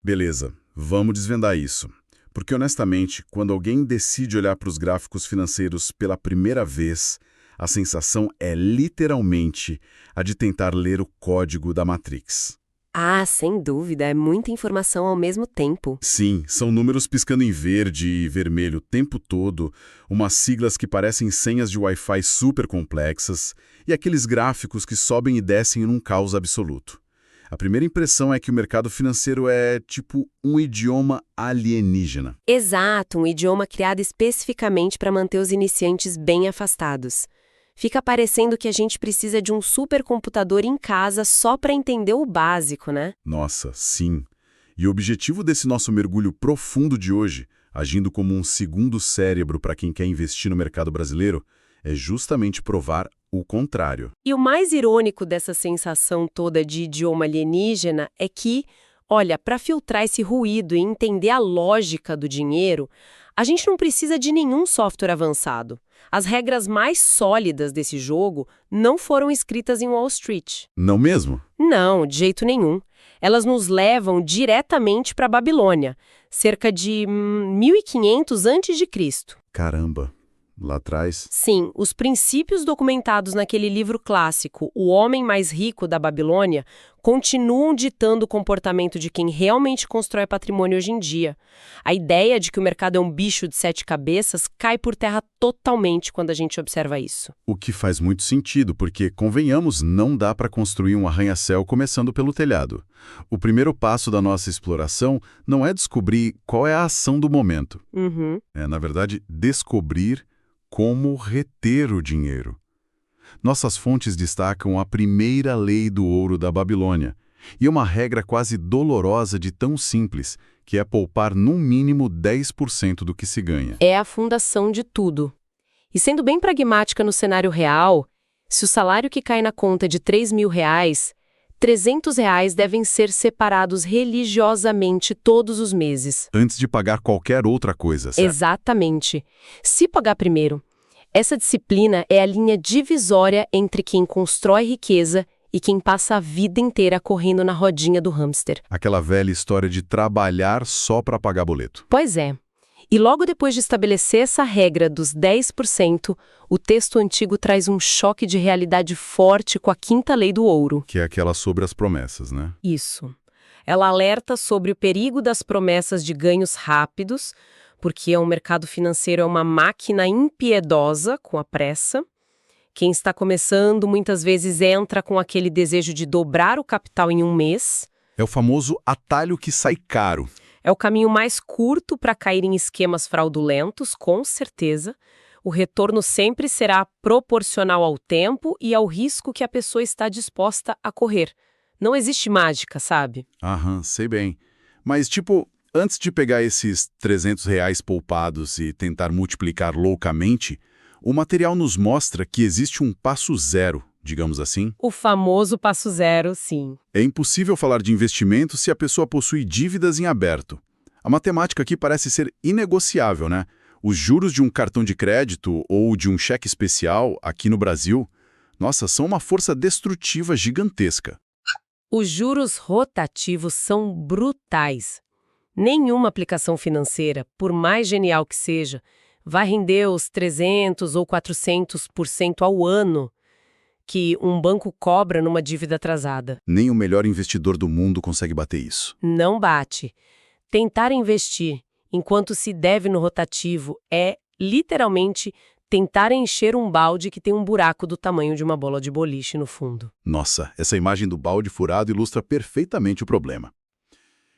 Beleza, vamos desvendar isso. Porque, honestamente, quando alguém decide olhar para os gráficos financeiros pela primeira vez, a sensação é literalmente a de tentar ler o código da Matrix. Ah, sem dúvida, é muita informação ao mesmo tempo. Sim, são números piscando em verde e vermelho o tempo todo, umas siglas que parecem senhas de Wi-Fi super complexas e aqueles gráficos que sobem e descem num caos absoluto. A primeira impressão é que o mercado financeiro é tipo um idioma alienígena. Exato, um idioma criado especificamente para manter os iniciantes bem afastados. Fica parecendo que a gente precisa de um supercomputador em casa só para entender o básico, né? Nossa, sim. E o objetivo desse nosso mergulho profundo de hoje, agindo como um segundo cérebro para quem quer investir no mercado brasileiro, é justamente provar o contrário. E o mais irônico dessa sensação toda de idioma alienígena é que, olha, para filtrar esse ruído e entender a lógica do dinheiro, a gente não precisa de nenhum software avançado. As regras mais sólidas desse jogo não foram escritas em Wall Street. Não mesmo? Não, de jeito nenhum. Elas nos levam diretamente para a Babilônia, cerca de 1500 a.C. Caramba, lá atrás. Sim, os princípios documentados naquele livro clássico, O Homem Mais Rico da Babilônia, continuam ditando o comportamento de quem realmente constrói patrimônio hoje em dia. A ideia de que o mercado é um bicho de 7 cabeças cai por terra totalmente quando a gente observa isso. O que faz muito sentido, porque, convenhamos, não dá para construir um arranha-céu começando pelo telhado. O primeiro passo da nossa exploração não é descobrir qual é a ação do momento. É, na verdade, descobrir como reter o dinheiro. Nossas fontes destacam a primeira lei do ouro da Babilônia, e uma regra quase dolorosa de tão simples, que é poupar no mínimo 10% do que se ganha. É a fundação de tudo. E sendo bem pragmática no cenário real, se o salário que cai na conta é de R$3.000, R$300 devem ser separados religiosamente todos os meses. Antes de pagar qualquer outra coisa, certo? Exatamente. Se pagar primeiro. Essa disciplina é a linha divisória entre quem constrói riqueza e quem passa a vida inteira correndo na rodinha do hamster. Aquela velha história de trabalhar só para pagar boleto. Pois é. E logo depois de estabelecer essa regra dos 10%, o texto antigo traz um choque de realidade forte com a quinta lei do ouro. Que é aquela sobre as promessas, né? Isso. Ela alerta sobre o perigo das promessas de ganhos rápidos, porque o mercado financeiro é uma máquina impiedosa com a pressa. Quem está começando muitas vezes entra com aquele desejo de dobrar o capital em um mês. É o famoso atalho que sai caro. É o caminho mais curto para cair em esquemas fraudulentos, com certeza. O retorno sempre será proporcional ao tempo e ao risco que a pessoa está disposta a correr. Não existe mágica, sabe? Aham, sei bem. Mas, tipo, antes de pegar esses R$300 poupados e tentar multiplicar loucamente, o material nos mostra que existe um passo zero, digamos assim. O famoso passo zero, sim. É impossível falar de investimento se a pessoa possui dívidas em aberto. A matemática aqui parece ser inegociável, né? Os juros de um cartão de crédito ou de um cheque especial, aqui no Brasil, nossa, são uma força destrutiva gigantesca. Os juros rotativos são brutais. Nenhuma aplicação financeira, por mais genial que seja, vai render os 300% ou 400% ao ano que um banco cobra numa dívida atrasada. Nem o melhor investidor do mundo consegue bater isso. Não bate. Tentar investir enquanto se deve no rotativo é, literalmente, tentar encher um balde que tem um buraco do tamanho de uma bola de boliche no fundo. Nossa, essa imagem do balde furado ilustra perfeitamente o problema.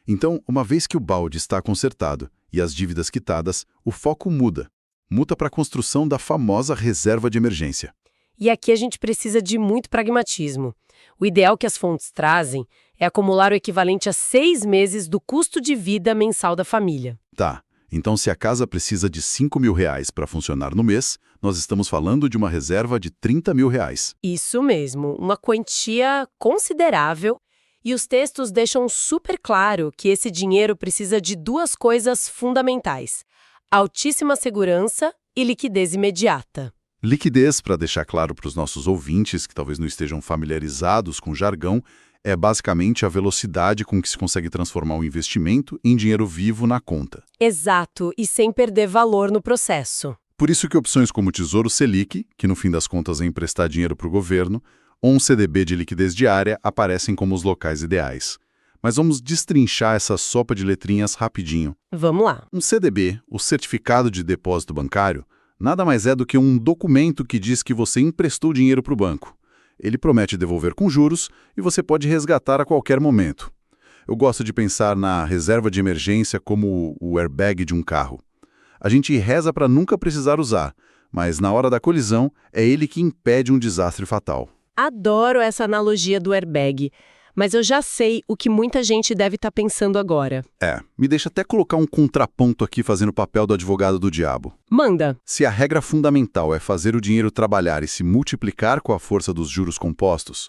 Então, uma vez que o balde está consertado e as dívidas quitadas, o foco muda. Muda para a construção da famosa reserva de emergência. E aqui a gente precisa de muito pragmatismo. O ideal que as fontes trazem é acumular o equivalente a 6 meses do custo de vida mensal da família. Tá, então se a casa precisa de R$5.000 para funcionar no mês, nós estamos falando de uma reserva de R$30.000. Isso mesmo, uma quantia considerável. E os textos deixam super claro que esse dinheiro precisa de duas coisas fundamentais: altíssima segurança e liquidez imediata. Liquidez, para deixar claro para os nossos ouvintes que talvez não estejam familiarizados com o jargão, É basicamente a velocidade com que se consegue transformar o investimento em dinheiro vivo na conta. Exato, e sem perder valor no processo. Por isso que opções como o Tesouro Selic, que no fim das contas é emprestar dinheiro para o governo, ou um CDB de liquidez diária aparecem como os locais ideais. Mas vamos destrinchar essa sopa de letrinhas rapidinho. Vamos lá. Um CDB, o Certificado de Depósito Bancário, nada mais é do que um documento que diz que você emprestou dinheiro para o banco. Ele promete devolver com juros e você pode resgatar a qualquer momento. Eu gosto de pensar na reserva de emergência como o airbag de um carro. A gente reza para nunca precisar usar, mas na hora da colisão é ele que impede um desastre fatal. Adoro essa analogia do airbag, mas eu já sei o que muita gente deve estar pensando agora. Me deixa até colocar um contraponto aqui fazendo o papel do advogado do diabo. Manda! Se a regra fundamental é fazer o dinheiro trabalhar e se multiplicar com a força dos juros compostos,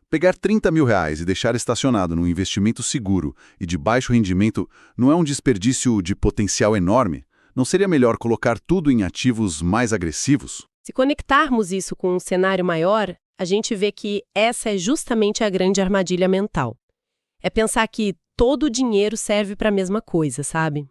pegar R$30 mil e deixar estacionado num investimento seguro e de baixo rendimento não é um desperdício de potencial enorme? Não seria melhor colocar tudo em ativos mais agressivos? Se conectarmos isso com um cenário maior, a gente vê que essa é justamente a grande armadilha mental. É pensar que todo o dinheiro serve para a mesma coisa, sabe?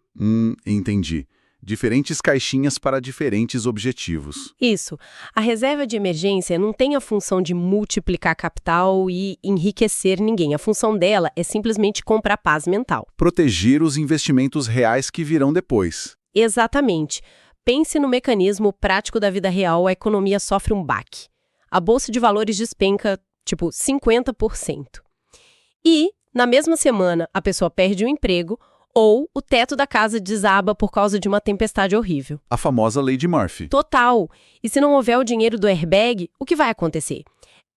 Entendi. Diferentes caixinhas para diferentes objetivos. Isso. A reserva de emergência não tem a função de multiplicar capital e enriquecer ninguém. A função dela é simplesmente comprar paz mental. Proteger os investimentos reais que virão depois. Exatamente. Pense no mecanismo prático da vida real, a economia sofre um baque. A bolsa de valores despenca, 50%. E, na mesma semana, a pessoa perde o emprego ou o teto da casa desaba por causa de uma tempestade horrível. A famosa lei de Murphy. Total! E se não houver o dinheiro do airbag, o que vai acontecer?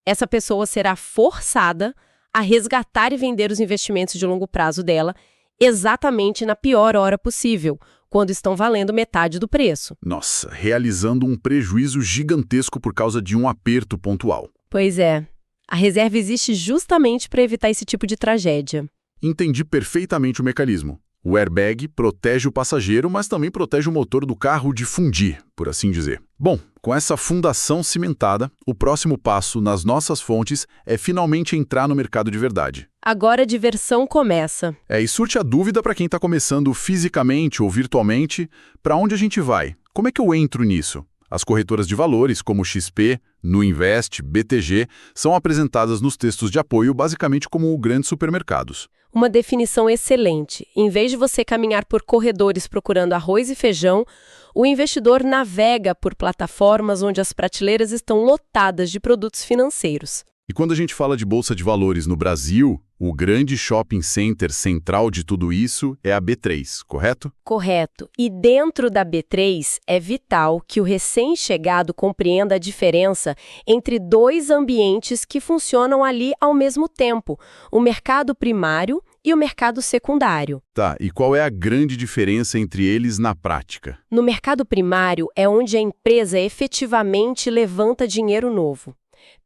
Essa pessoa será forçada a resgatar e vender os investimentos de longo prazo dela exatamente na pior hora possível, quando estão valendo metade do preço. Nossa, realizando um prejuízo gigantesco por causa de um aperto pontual. Pois é. A reserva existe justamente para evitar esse tipo de tragédia. Entendi perfeitamente o mecanismo. O airbag protege o passageiro, mas também protege o motor do carro de fundir, por assim dizer. Bom, com essa fundação cimentada, o próximo passo nas nossas fontes é finalmente entrar no mercado de verdade. Agora a diversão começa. E surte a dúvida para quem está começando fisicamente ou virtualmente, para onde a gente vai? Como é que eu entro nisso? As corretoras de valores, como XP, Nuinvest, BTG, são apresentadas nos textos de apoio basicamente como grandes supermercados. Uma definição excelente. Em vez de você caminhar por corredores procurando arroz e feijão, o investidor navega por plataformas onde as prateleiras estão lotadas de produtos financeiros. E quando a gente fala de bolsa de valores no Brasil, o grande shopping center central de tudo isso é a B3, correto? Correto. E dentro da B3 é vital que o recém-chegado compreenda a diferença entre dois ambientes que funcionam ali ao mesmo tempo, o mercado primário e o mercado secundário. Tá, e qual é a grande diferença entre eles na prática? No mercado primário é onde a empresa efetivamente levanta dinheiro novo.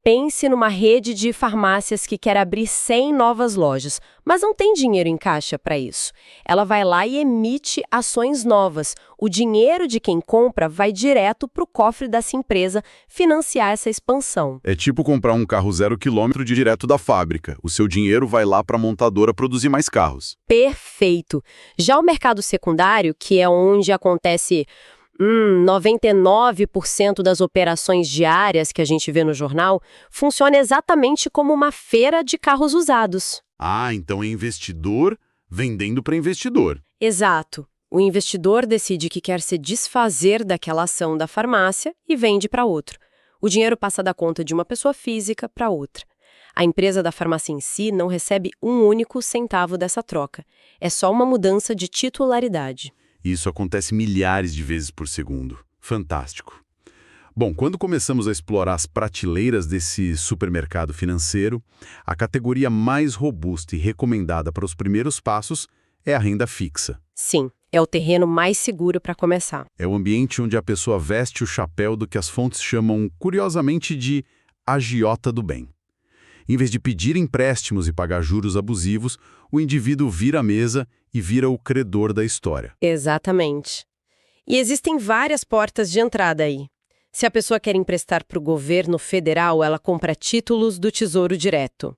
Pense numa rede de farmácias que quer abrir 100 novas lojas, mas não tem dinheiro em caixa para isso. Ela vai lá e emite ações novas. O dinheiro de quem compra vai direto para o cofre dessa empresa financiar essa expansão. É tipo comprar um carro 0 km direto da fábrica. O seu dinheiro vai lá para a montadora produzir mais carros. Perfeito! Já o mercado secundário, que é onde acontece 99% das operações diárias que a gente vê no jornal, funciona exatamente como uma feira de carros usados. Ah, então é investidor vendendo para investidor. Exato. O investidor decide que quer se desfazer daquela ação da farmácia e vende para outro. O dinheiro passa da conta de uma pessoa física para outra. A empresa da farmácia em si não recebe um único centavo dessa troca. É só uma mudança de titularidade. E isso acontece milhares de vezes por segundo. Fantástico. Bom, quando começamos a explorar as prateleiras desse supermercado financeiro, a categoria mais robusta e recomendada para os primeiros passos é a renda fixa. Sim, é o terreno mais seguro para começar. É o ambiente onde a pessoa veste o chapéu do que as fontes chamam, curiosamente, de agiota do bem. Em vez de pedir empréstimos e pagar juros abusivos, o indivíduo vira a mesa e vira o credor da história. Exatamente. E existem várias portas de entrada aí. Se a pessoa quer emprestar para o governo federal, ela compra títulos do Tesouro Direto.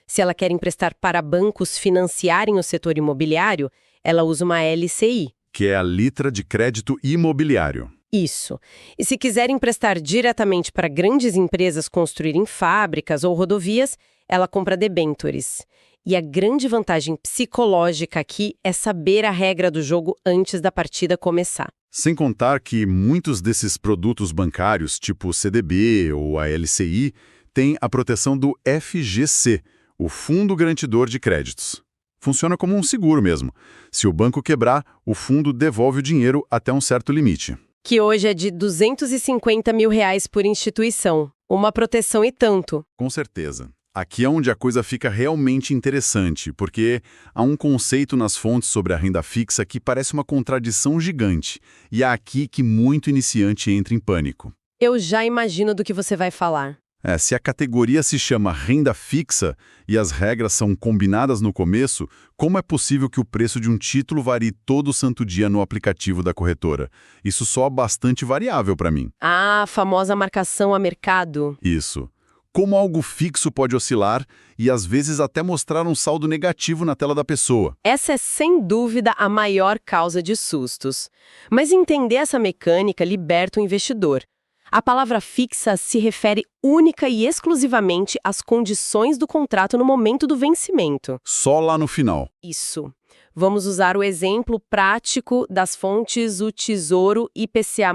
Se ela quer emprestar para bancos financiarem o setor imobiliário, ela usa uma LCI. Que é a letra de crédito imobiliário. Isso. E se quiser emprestar diretamente para grandes empresas construírem fábricas ou rodovias, ela compra debêntures. E a grande vantagem psicológica aqui é saber a regra do jogo antes da partida começar. Sem contar que muitos desses produtos bancários, tipo o CDB ou a LCI, têm a proteção do FGC, o Fundo Garantidor de Créditos. Funciona como um seguro mesmo. Se o banco quebrar, o fundo devolve o dinheiro até um certo limite. Que hoje é de R$250 mil por instituição. Uma proteção e tanto. Com certeza. Aqui é onde a coisa fica realmente interessante, porque há um conceito nas fontes sobre a renda fixa que parece uma contradição gigante, e é aqui que muito iniciante entra em pânico. Eu já imagino do que você vai falar. Se a categoria se chama renda fixa e as regras são combinadas no começo, como é possível que o preço de um título varie todo santo dia no aplicativo da corretora? Isso soa bastante variável para mim. Ah, a famosa marcação a mercado. Isso. Como algo fixo pode oscilar e às vezes até mostrar um saldo negativo na tela da pessoa. Essa é sem dúvida a maior causa de sustos. Mas entender essa mecânica liberta o investidor. A palavra fixa se refere única e exclusivamente às condições do contrato no momento do vencimento. Só lá no final. Isso. Vamos usar o exemplo prático das fontes O Tesouro IPCA+,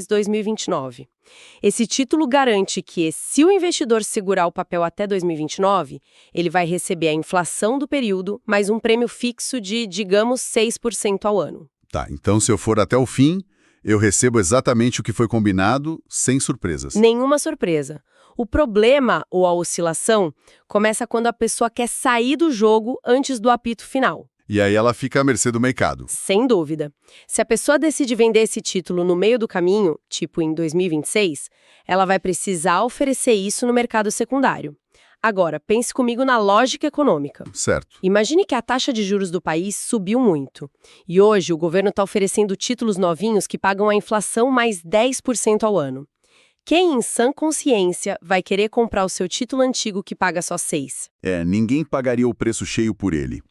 2029. Esse título garante que, se o investidor segurar o papel até 2029, ele vai receber a inflação do período, mais um prêmio fixo de, digamos, 6% ao ano. Tá, então se eu for até o fim, eu recebo exatamente o que foi combinado, sem surpresas. Nenhuma surpresa. O problema, ou a oscilação, começa quando a pessoa quer sair do jogo antes do apito final. E aí ela fica à mercê do mercado. Sem dúvida. Se a pessoa decide vender esse título no meio do caminho, tipo em 2026, ela vai precisar oferecer isso no mercado secundário. Agora, pense comigo na lógica econômica. Certo. Imagine que a taxa de juros do país subiu muito. E hoje o governo está oferecendo títulos novinhos que pagam a inflação mais 10% ao ano. Quem, em sã consciência, vai querer comprar o seu título antigo que paga só 6%? Ninguém pagaria o preço cheio por ele.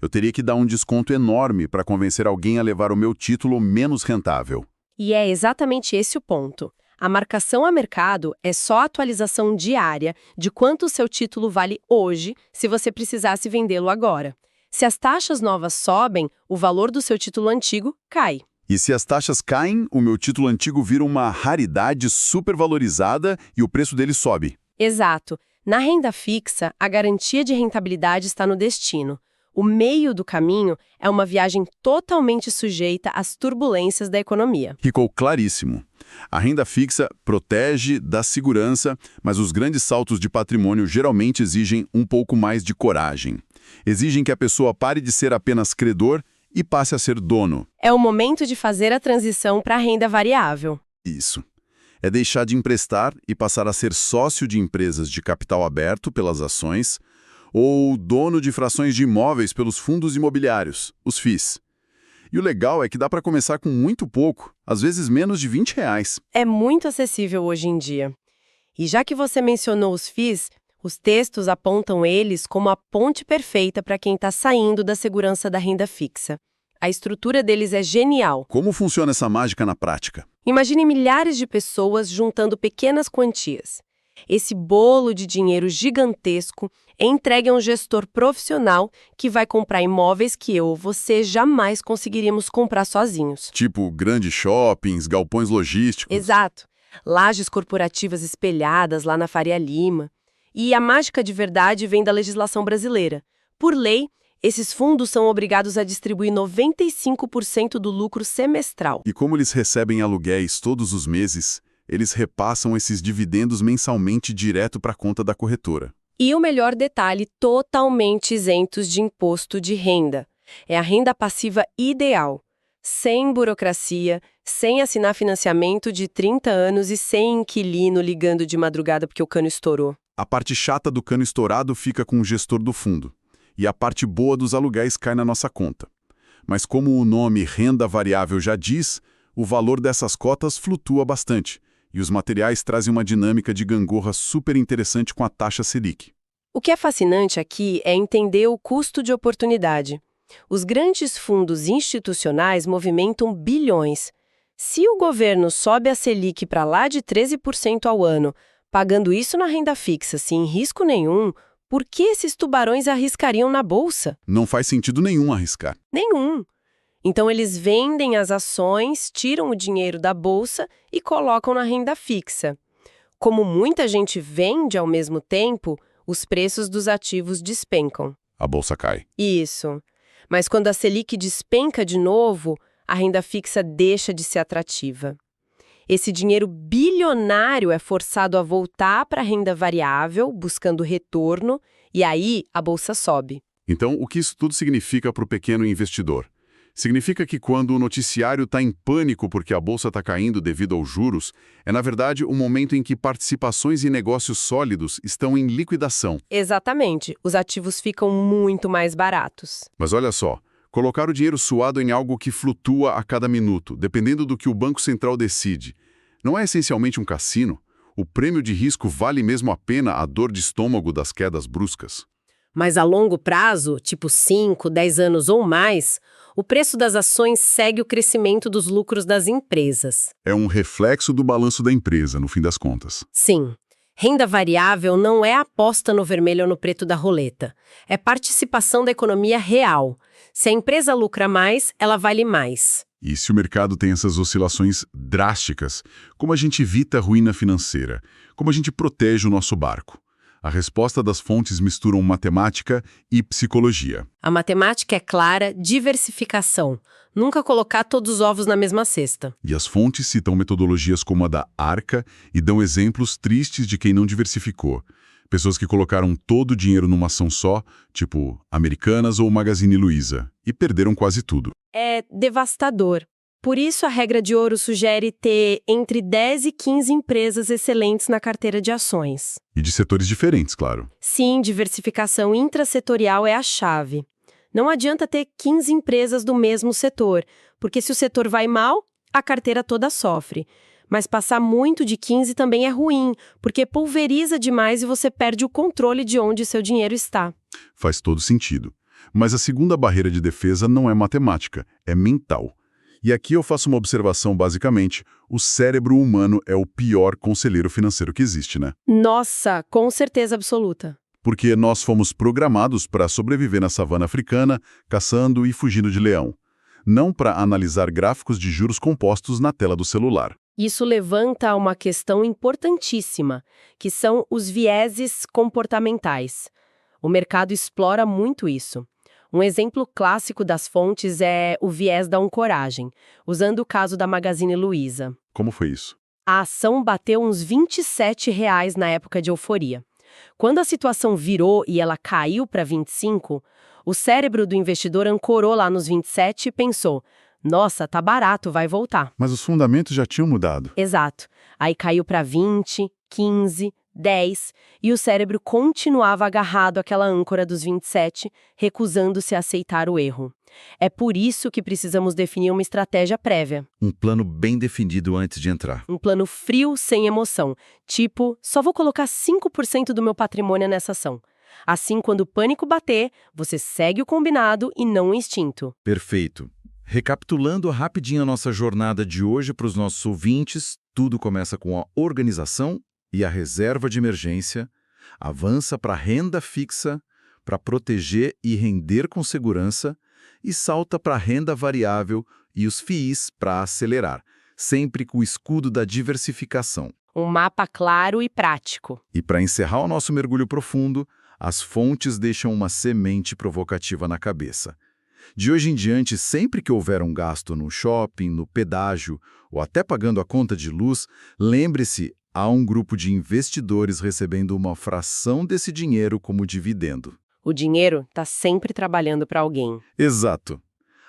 Eu teria que dar um desconto enorme para convencer alguém a levar o meu título menos rentável. E é exatamente esse o ponto. A marcação a mercado é só a atualização diária de quanto o seu título vale hoje, se você precisasse vendê-lo agora. Se as taxas novas sobem, o valor do seu título antigo cai. E se as taxas caem, o meu título antigo vira uma raridade supervalorizada e o preço dele sobe. Exato. Na renda fixa, a garantia de rentabilidade está no destino. O meio do caminho é uma viagem totalmente sujeita às turbulências da economia. Ficou claríssimo. A renda fixa protege, dá segurança, mas os grandes saltos de patrimônio geralmente exigem um pouco mais de coragem. Exigem que a pessoa pare de ser apenas credor e passe a ser dono. É o momento de fazer a transição para a renda variável. Isso. É deixar de emprestar e passar a ser sócio de empresas de capital aberto pelas ações, ou dono de frações de imóveis pelos fundos imobiliários, os FIIs. E o legal é que dá para começar com muito pouco, às vezes menos de R$20. É muito acessível hoje em dia. E já que você mencionou os FIIs, os textos apontam eles como a ponte perfeita para quem está saindo da segurança da renda fixa. A estrutura deles é genial. Como funciona essa mágica na prática? Imagine milhares de pessoas juntando pequenas quantias. Esse bolo de dinheiro gigantesco é entregue a um gestor profissional que vai comprar imóveis que eu ou você jamais conseguiríamos comprar sozinhos. Tipo grandes shoppings, galpões logísticos. Exato. Lajes corporativas espelhadas lá na Faria Lima. E a mágica de verdade vem da legislação brasileira. Por lei, esses fundos são obrigados a distribuir 95% do lucro semestral. E como eles recebem aluguéis todos os meses, eles repassam esses dividendos mensalmente direto para a conta da corretora. E o melhor detalhe, totalmente isentos de imposto de renda. É a renda passiva ideal. Sem burocracia, sem assinar financiamento de 30 anos e sem inquilino ligando de madrugada porque o cano estourou. A parte chata do cano estourado fica com o gestor do fundo. E a parte boa dos aluguéis cai na nossa conta. Mas como o nome renda variável já diz, o valor dessas cotas flutua bastante. E os materiais trazem uma dinâmica de gangorra super interessante com a taxa Selic. O que é fascinante aqui é entender o custo de oportunidade. Os grandes fundos institucionais movimentam bilhões. Se o governo sobe a Selic para lá de 13% ao ano, pagando isso na renda fixa sem risco nenhum, por que esses tubarões arriscariam na bolsa? Não faz sentido nenhum arriscar. Nenhum. Então eles vendem as ações, tiram o dinheiro da bolsa e colocam na renda fixa. Como muita gente vende ao mesmo tempo, os preços dos ativos despencam. A bolsa cai. Isso. Mas quando a Selic despenca de novo, a renda fixa deixa de ser atrativa. Esse dinheiro bilionário é forçado a voltar para a renda variável, buscando retorno, e aí a bolsa sobe. Então, o que isso tudo significa para o pequeno investidor? Significa que quando o noticiário está em pânico porque a bolsa está caindo devido aos juros, é na verdade um momento em que participações e negócios sólidos estão em liquidação. Exatamente. Os ativos ficam muito mais baratos. Mas olha só, colocar o dinheiro suado em algo que flutua a cada minuto, dependendo do que o Banco Central decide, não é essencialmente um cassino? O prêmio de risco vale mesmo a pena a dor de estômago das quedas bruscas? Mas a longo prazo, tipo 5, 10 anos ou mais, o preço das ações segue o crescimento dos lucros das empresas. É um reflexo do balanço da empresa, no fim das contas. Sim. Renda variável não é aposta no vermelho ou no preto da roleta. É participação da economia real. Se a empresa lucra mais, ela vale mais. E se o mercado tem essas oscilações drásticas, como a gente evita a ruína financeira? Como a gente protege o nosso barco? A resposta das fontes misturam matemática e psicologia. A matemática é clara, diversificação. Nunca colocar todos os ovos na mesma cesta. E as fontes citam metodologias como a da Arca e dão exemplos tristes de quem não diversificou. Pessoas que colocaram todo o dinheiro numa ação só, tipo Americanas ou Magazine Luiza, e perderam quase tudo. É devastador. Por isso, a regra de ouro sugere ter entre 10 e 15 empresas excelentes na carteira de ações. E de setores diferentes, claro. Sim, diversificação intrasetorial é a chave. Não adianta ter 15 empresas do mesmo setor, porque se o setor vai mal, a carteira toda sofre. Mas passar muito de 15 também é ruim, porque pulveriza demais e você perde o controle de onde seu dinheiro está. Faz todo sentido. Mas a segunda barreira de defesa não é matemática, é mental. E aqui eu faço uma observação basicamente, o cérebro humano é o pior conselheiro financeiro que existe, né? Nossa, com certeza absoluta. Porque nós fomos programados para sobreviver na savana africana, caçando e fugindo de leão. Não para analisar gráficos de juros compostos na tela do celular. Isso levanta uma questão importantíssima, que são os vieses comportamentais. O mercado explora muito isso. Um exemplo clássico das fontes é o viés da ancoragem, usando o caso da Magazine Luiza. Como foi isso? A ação bateu uns R$ 27 na época de euforia. Quando a situação virou e ela caiu para 25, o cérebro do investidor ancorou lá nos 27 e pensou: nossa, tá barato, vai voltar. Mas os fundamentos já tinham mudado. Exato. Aí caiu para 20, 15, 10, e o cérebro continuava agarrado àquela âncora dos 27, recusando-se a aceitar o erro. É por isso que precisamos definir uma estratégia prévia. Um plano bem definido antes de entrar. Um plano frio, sem emoção. Tipo, só vou colocar 5% do meu patrimônio nessa ação. Assim, quando o pânico bater, você segue o combinado e não o instinto. Perfeito. Recapitulando rapidinho a nossa jornada de hoje para os nossos ouvintes, tudo começa com a organização e a reserva de emergência, avança para a renda fixa, para proteger e render com segurança, e salta para a renda variável e os FIIs para acelerar, sempre com o escudo da diversificação. Um mapa claro e prático. E para encerrar o nosso mergulho profundo, as fontes deixam uma semente provocativa na cabeça. De hoje em diante, sempre que houver um gasto no shopping, no pedágio ou até pagando a conta de luz, lembre-se, há um grupo de investidores recebendo uma fração desse dinheiro como dividendo. O dinheiro está sempre trabalhando para alguém. Exato.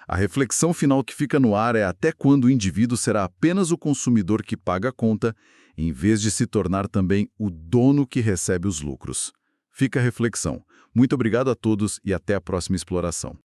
A reflexão final que fica no ar é até quando o indivíduo será apenas o consumidor que paga a conta, em vez de se tornar também o dono que recebe os lucros. Fica a reflexão. Muito obrigado a todos e até a próxima exploração.